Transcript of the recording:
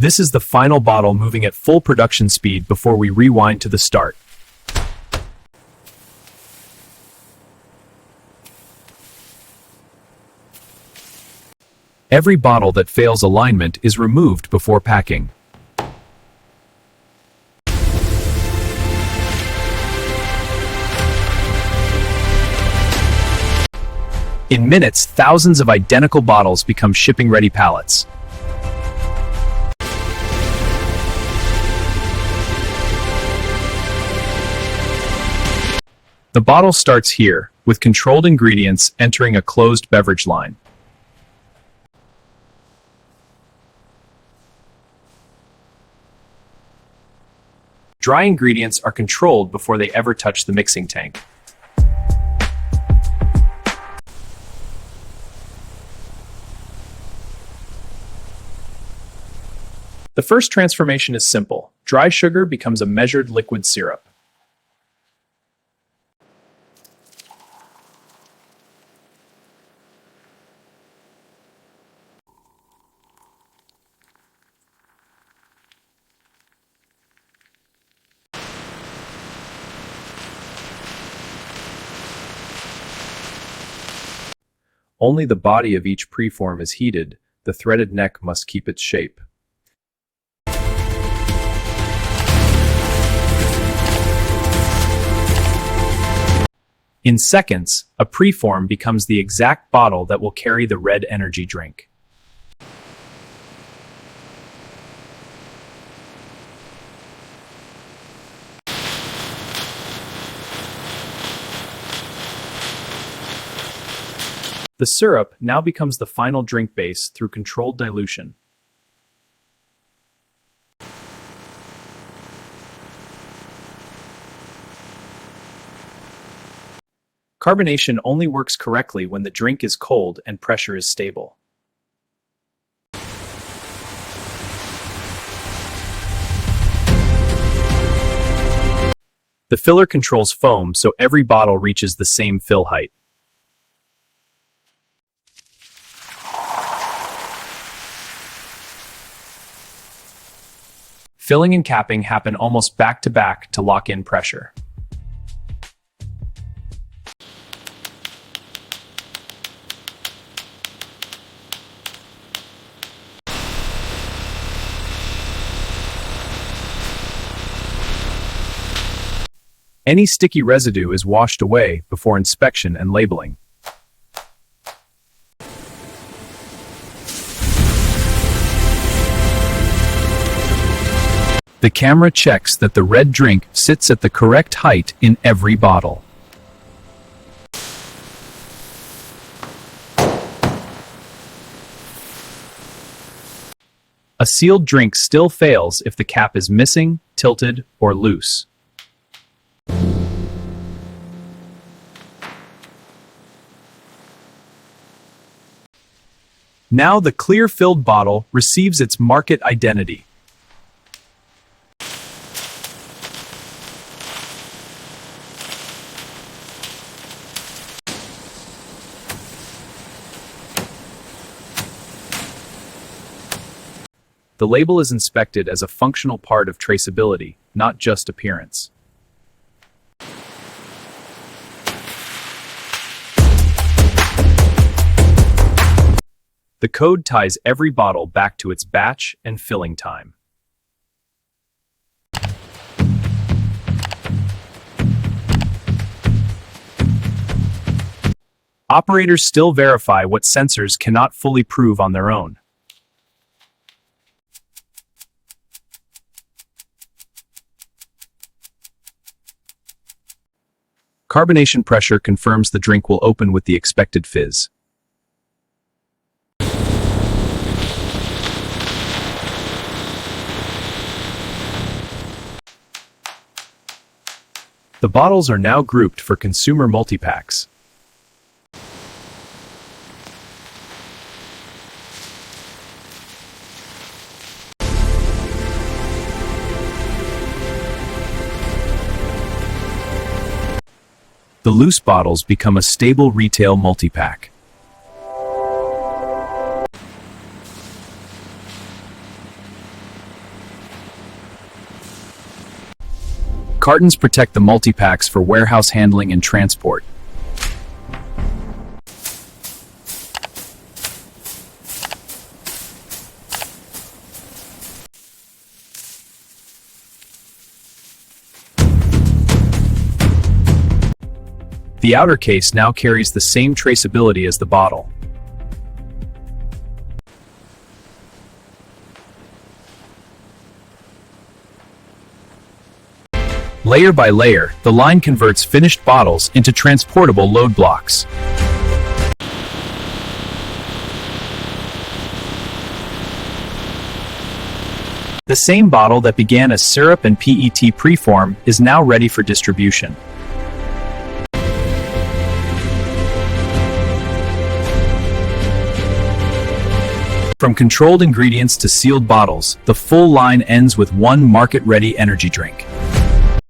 This is the final bottle moving at full production speed before we rewind to the start. Every bottle that fails alignment is removed before packing. In minutes, thousands of identical bottles become shipping-ready pallets. The bottle starts here, with controlled ingredients entering a closed beverage line. Dry ingredients are controlled before they ever touch the mixing tank. The first transformation is simple. Dry sugar becomes a measured liquid syrup. Only the body of each preform is heated. The threaded neck must keep its shape. In seconds, a preform becomes the exact bottle that will carry the red energy drink. The syrup now becomes the final drink base through controlled dilution. Carbonation only works correctly when the drink is cold and pressure is stable. The filler controls foam so every bottle reaches the same fill height. Filling and capping happen almost back-to-back to lock in pressure. Any sticky residue is washed away before inspection and labeling. The camera checks that the red drink sits at the correct height in every bottle. A sealed drink still fails if the cap is missing, tilted, or loose. Now the clear-filled bottle receives its market identity. The label is inspected as a functional part of traceability, not just appearance. The code ties every bottle back to its batch and filling time. Operators still verify what sensors cannot fully prove on their own. Carbonation pressure confirms the drink will open with the expected fizz. The bottles are now grouped for consumer multi-packs. The loose bottles become a stable retail multi-pack. Cartons protect the multi-packs for warehouse handling and transport. The outer case now carries the same traceability as the bottle. Layer by layer, the line converts finished bottles into transportable load blocks. The same bottle that began as syrup and PET preform is now ready for distribution. From controlled ingredients to sealed bottles, the full line ends with one market-ready energy drink.